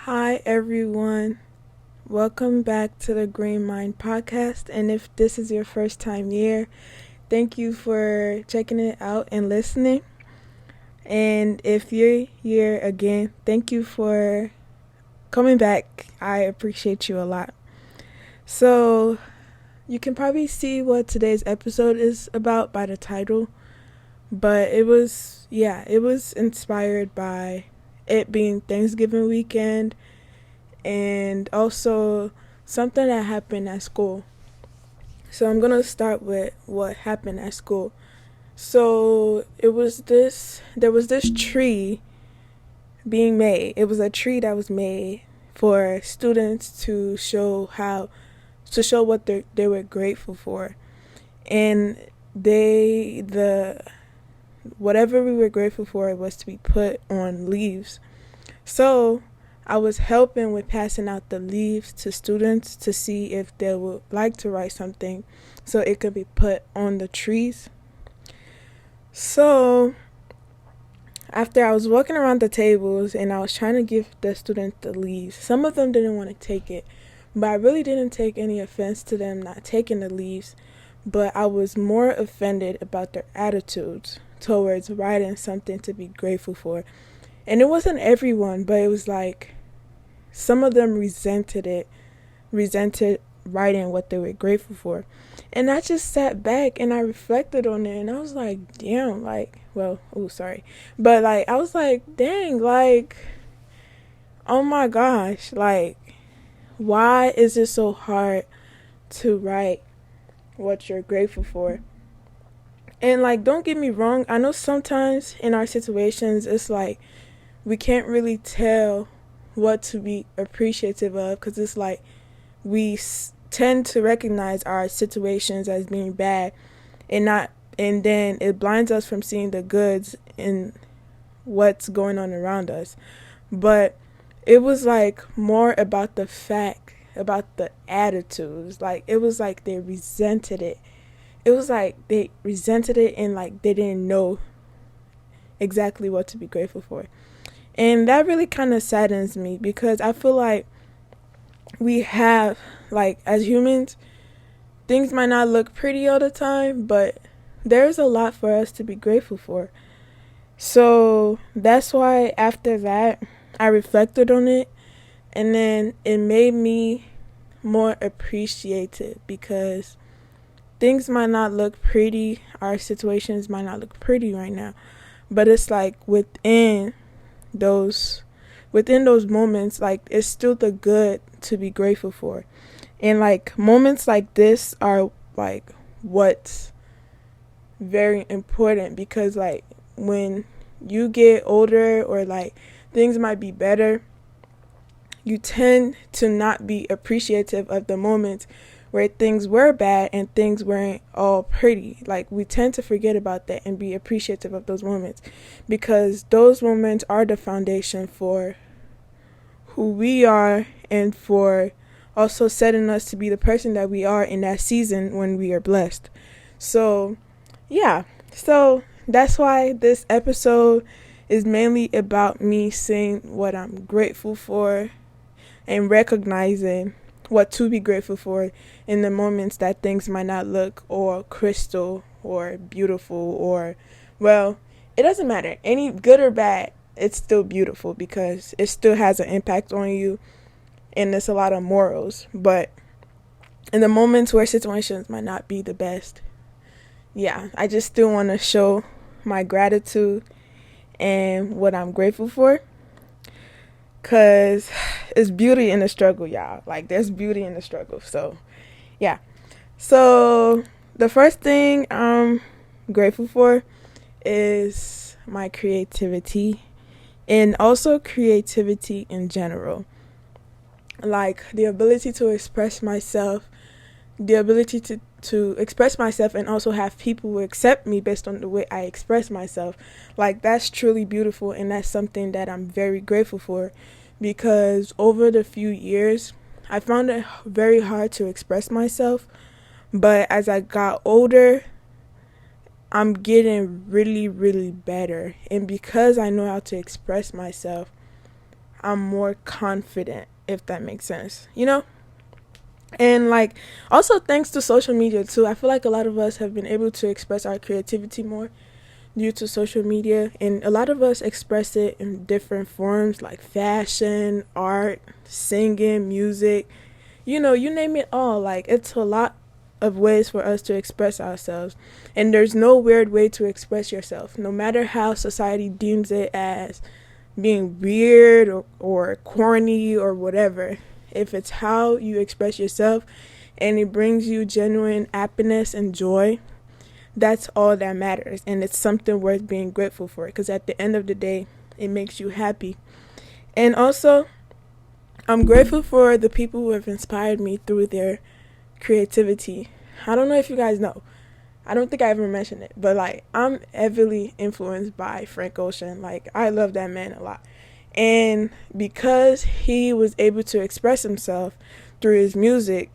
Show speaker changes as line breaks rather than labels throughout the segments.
Hi, everyone. Welcome back to the Green Mind Podcast. And if this is your first time here, thank you for checking it out and listening. And if you're here again, thank you for coming back. I appreciate you a lot. So, you can probably see what today's episode is about by the title, but it was inspired by it being Thanksgiving weekend and also something that happened at school. So I'm going to start with what happened at school. So there was this tree being made. It was a tree that was made for students to show what they were grateful for. And the whatever we were grateful for was to be put on leaves. So I was helping with passing out the leaves to students to see if they would like to write something so it could be put on the trees. So after I was walking around the tables and I was trying to give the students the leaves, some of them didn't want to take it, but I really didn't take any offense to them not taking the leaves, but I was more offended about their attitudes towards writing something to be grateful for. And it wasn't everyone, but it was like some of them resented writing what they were grateful for. And I just sat back and I reflected on it and I was like, damn, but like, I was like, dang, like, oh my gosh, like, why is it so hard to write what you're grateful for? And like, don't get me wrong, I know sometimes in our situations, it's like, we can't really tell what to be appreciative of because it's like tend to recognize our situations as being bad and then it blinds us from seeing the goods in what's going on around us. But it was like more about about the attitudes. Like it was like they resented it. It was like they resented it and like they didn't know exactly what to be grateful for. And that really kind of saddens me because I feel like we have, like, as humans, things might not look pretty all the time, but there's a lot for us to be grateful for. So that's why after that, I reflected on it, and then it made me more appreciative because things might not look pretty, our situations might not look pretty right now, but it's like those within those moments, like it's still the good to be grateful for. And like moments like this are like what's very important because like when you get older or like things might be better, you tend to not be appreciative of the moments where things were bad and things weren't all pretty. Like we tend to forget about that and be appreciative of those moments because those moments are the foundation for who we are and for also setting us to be the person that we are in that season when we are blessed. So, yeah. So that's why this episode is mainly about me saying what I'm grateful for and recognizing what to be grateful for in the moments that things might not look or crystal or beautiful or, well, it doesn't matter. Any good or bad, it's still beautiful because it still has an impact on you and there's a lot of morals. But in the moments where situations might not be the best, yeah, I just still want to show my gratitude and what I'm grateful for. Because it's beauty in the struggle, y'all. Like, there's beauty in the struggle. So, yeah. So, the first thing I'm grateful for is my creativity. And also creativity in general. Like, the ability to express myself. The ability to express myself and also have people who accept me based on the way I express myself. Like that's truly beautiful and that's something that I'm very grateful for because over the few years I found it very hard to express myself, but as I got older I'm getting really better, and because I know how to express myself I'm more confident, if that makes sense, you know? And like, also thanks to social media too, I feel like a lot of us have been able to express our creativity more due to social media, and a lot of us express it in different forms like fashion, art, singing, music, you know, you name it all. Like, it's a lot of ways for us to express ourselves, and there's no weird way to express yourself, no matter how society deems it as being weird or corny or whatever. If it's how you express yourself and it brings you genuine happiness and joy, that's all that matters, and it's something worth being grateful for, because at the end of the day, it makes you happy. And also, I'm grateful for the people who have inspired me through their creativity. I don't know if you guys know, I don't think I ever mentioned it, but like, I'm heavily influenced by Frank Ocean. Like, I love that man a lot, and because he was able to express himself through his music,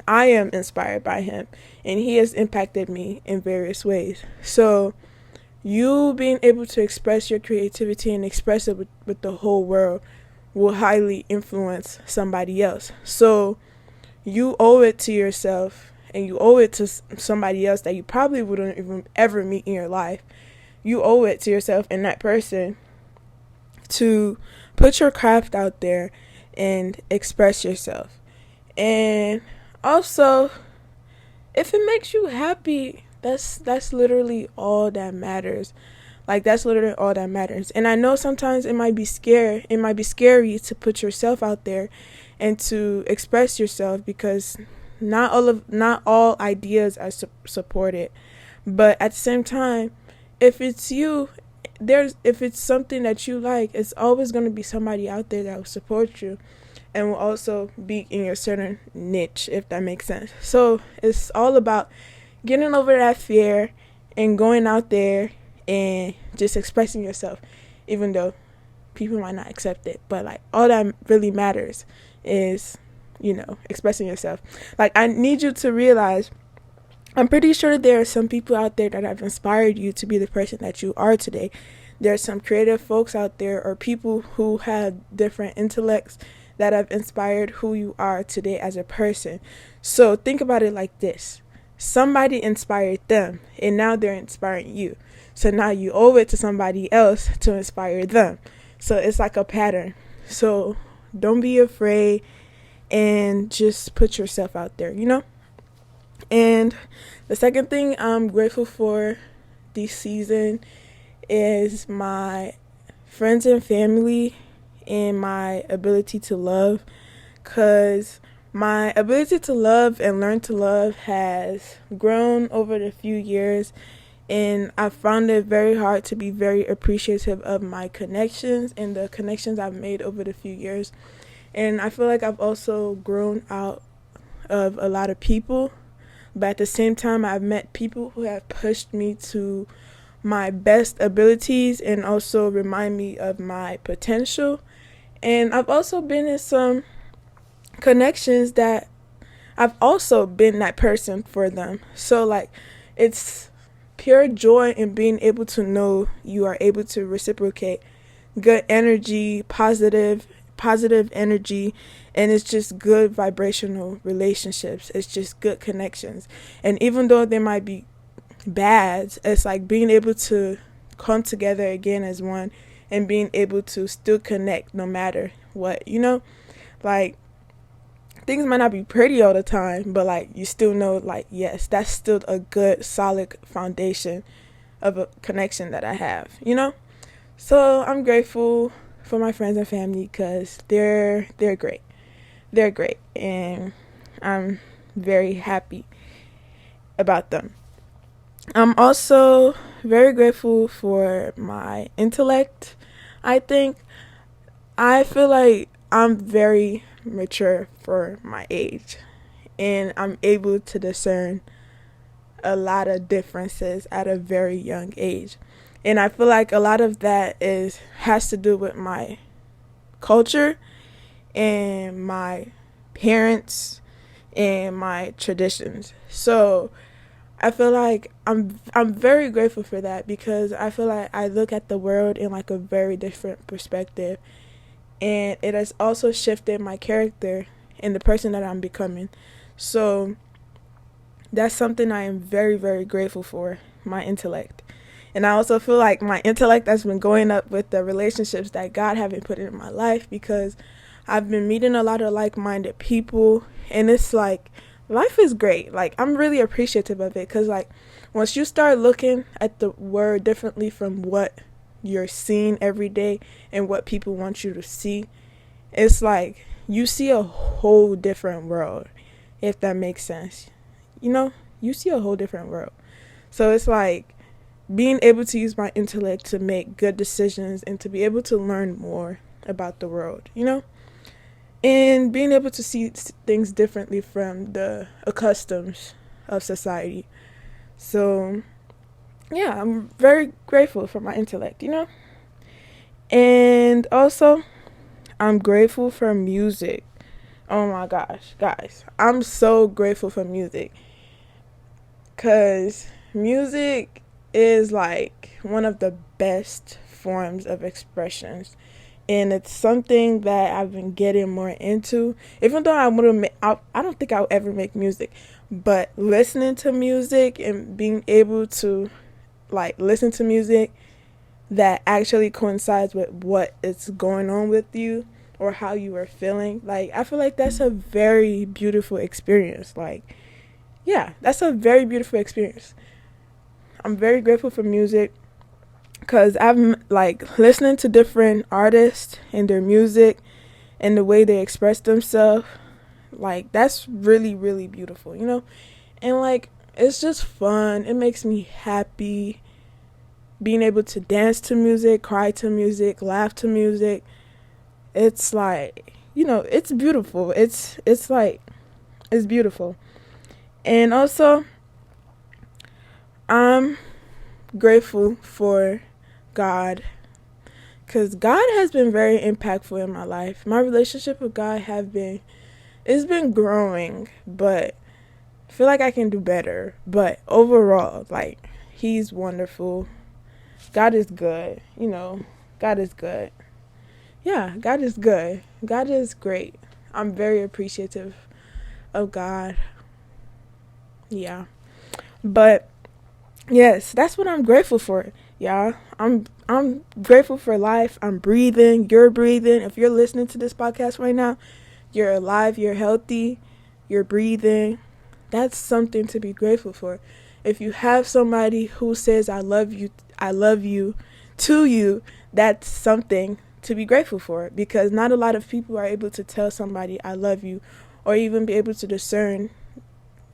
I am inspired by him, and he has impacted me in various ways. So, you being able to express your creativity and express it with the whole world will highly influence somebody else. So, you owe it to yourself, and you owe it to somebody else that you probably wouldn't even ever meet in your life. You owe it to yourself and that person to put your craft out there and express yourself. And also, if it makes you happy, that's literally all that matters. Like, that's literally all that matters. And I know sometimes it might be scary to put yourself out there and to express yourself, because not all ideas are supported. But at the same time, if it's you, if it's something that you like, it's always going to be somebody out there that will support you and will also be in your certain niche, if that makes sense. So it's all about getting over that fear and going out there and just expressing yourself, even though people might not accept it. But like, all that really matters is, you know, expressing yourself. Like, I need you to realize, I'm pretty sure there are some people out there that have inspired you to be the person that you are today. There are some creative folks out there, or people who have different intellects, that have inspired who you are today as a person. So think about it like this. Somebody inspired them, and now they're inspiring you. So now you owe it to somebody else to inspire them. So it's like a pattern. So don't be afraid, and just put yourself out there, you know? And the second thing I'm grateful for this season is my friends and family and my ability to love, because my ability to love and learn to love has grown over the few years, and I found it very hard to be very appreciative of my connections and the connections I've made over the few years. And I feel like I've also grown out of a lot of people, but at the same time, I've met people who have pushed me to my best abilities and also remind me of my potential. And I've also been in some connections that I've also been that person for them. So like, it's pure joy in being able to know you are able to reciprocate good energy, positive energy, and it's just good vibrational relationships. It's just good connections. And even though they might be bad, it's like being able to come together again as one and being able to still connect no matter what, you know? Like, things might not be pretty all the time, but like, you still know, like, yes, that's still a good solid foundation of a connection that I have, you know? So I'm grateful for my friends and family, because they're great. They're great, and I'm very happy about them. I'm also very grateful for my intellect. I feel like I'm very mature for my age, and I'm able to discern a lot of differences at a very young age. And I feel like a lot of that has to do with my culture and my parents and my traditions. So I feel like I'm very grateful for that, because I feel like I look at the world in like a very different perspective, and it has also shifted my character and the person that I'm becoming. So that's something I am very, very grateful for, my intellect. And I also feel like my intellect has been going up with the relationships that God has been putting in my life, because I've been meeting a lot of like-minded people, and it's like life is great. Like, I'm really appreciative of it, because like once you start looking at the word differently from what you're seeing every day and what people want you to see, it's like you see a whole different world, if that makes sense. You know, you see a whole different world. So it's like being able to use my intellect to make good decisions and to be able to learn more about the world, you know, and being able to see things differently from the customs of society. So yeah, I'm very grateful for my intellect, you know. And also, I'm grateful for music. Oh my gosh, guys, I'm so grateful for music, because music is like one of the best forms of expressions, and it's something that I've been getting more into. Even though I don't think I'll ever make music, but listening to music and being able to like listen to music that actually coincides with what is going on with you or how you are feeling, like I feel like that's a very beautiful experience. Like, yeah, that's a very beautiful experience. I'm very grateful for music, because I'm like listening to different artists and their music and the way they express themselves. Like, that's really, really beautiful, you know? And like, it's just fun. It makes me happy being able to dance to music, cry to music, laugh to music. It's like, you know, it's beautiful. It's like, it's beautiful. And also, I'm grateful for God, because God has been very impactful in my life. My relationship with God it's been growing, but I feel like I can do better. But overall, like, He's wonderful. God is good, you know. God is good. Yeah, God is good. God is great. I'm very appreciative of God. Yeah. But yes, that's what I'm grateful for. Yeah. I'm grateful for life. I'm breathing. You're breathing. If you're listening to this podcast right now, you're alive, you're healthy, you're breathing. That's something to be grateful for. If you have somebody who says I love you to you, that's something to be grateful for, because not a lot of people are able to tell somebody I love you, or even be able to discern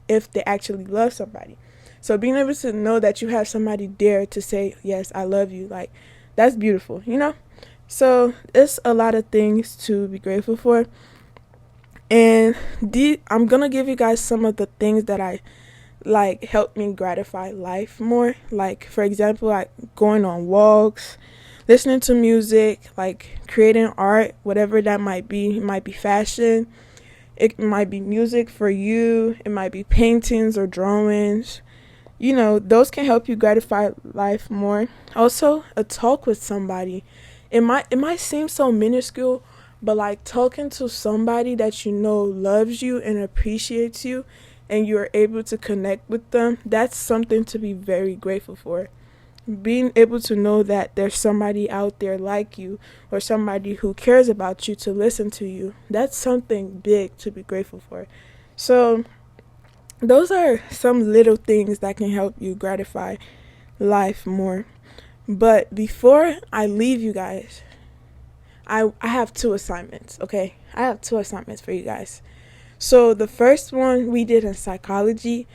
if they actually love somebody. So being able to know that you have somebody there to say, yes, I love you, like, that's beautiful, you know? So it's a lot of things to be grateful for. And I'm going to give you guys some of the things that I like help me gratify life more. Like, for example, like going on walks, listening to music, like creating art, whatever that might be. It might be fashion. It might be music for you. It might be paintings or drawings. You know, those can help you gratify life more. Also, a talk with somebody. It might seem so minuscule, but like talking to somebody that you know loves you and appreciates you, and you are able to connect with them, that's something to be very grateful for. Being able to know that there's somebody out there like you, or somebody who cares about you to listen to you, that's something big to be grateful for. So those are some little things that can help you gratify life more. But before I leave you guys, I have 2 assignments, okay? I have 2 assignments for you guys. So the first one we did in psychology,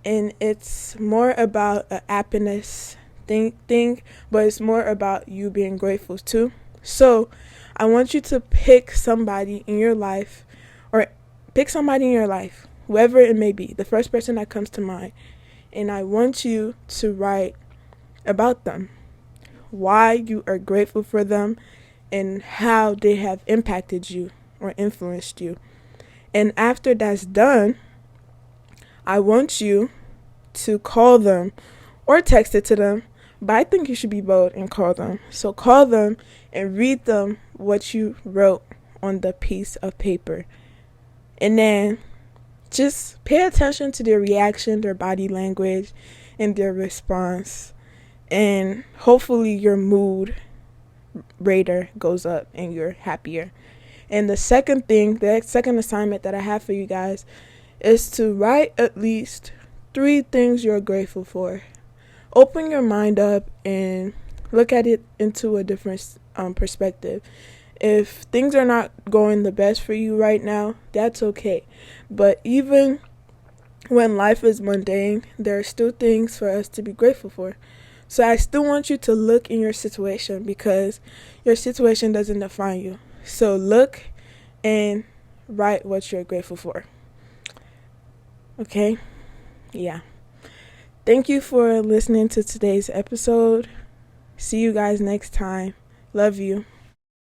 and it's more about a happiness thing, but it's more about you being grateful too. So I want you to pick somebody in your life, whoever it may be, the first person that comes to mind, and I want you to write about them, why you are grateful for them, and how they have impacted you or influenced you. And after that's done, I want you to call them or text it to them, but I think you should be bold and call them. So call them and read them what you wrote on the piece of paper. And then just pay attention to their reaction, their body language, and their response. And hopefully your mood rater goes up and you're happier. And the second assignment that I have for you guys is to write at least 3 things you're grateful for. Open your mind up and look at it into a different perspective. If things are not going the best for you right now, that's okay. But even when life is mundane, there are still things for us to be grateful for. So I still want you to look in your situation, because your situation doesn't define you. So look and write what you're grateful for. Okay? Yeah. Thank you for listening to today's episode. See you guys next time. Love you.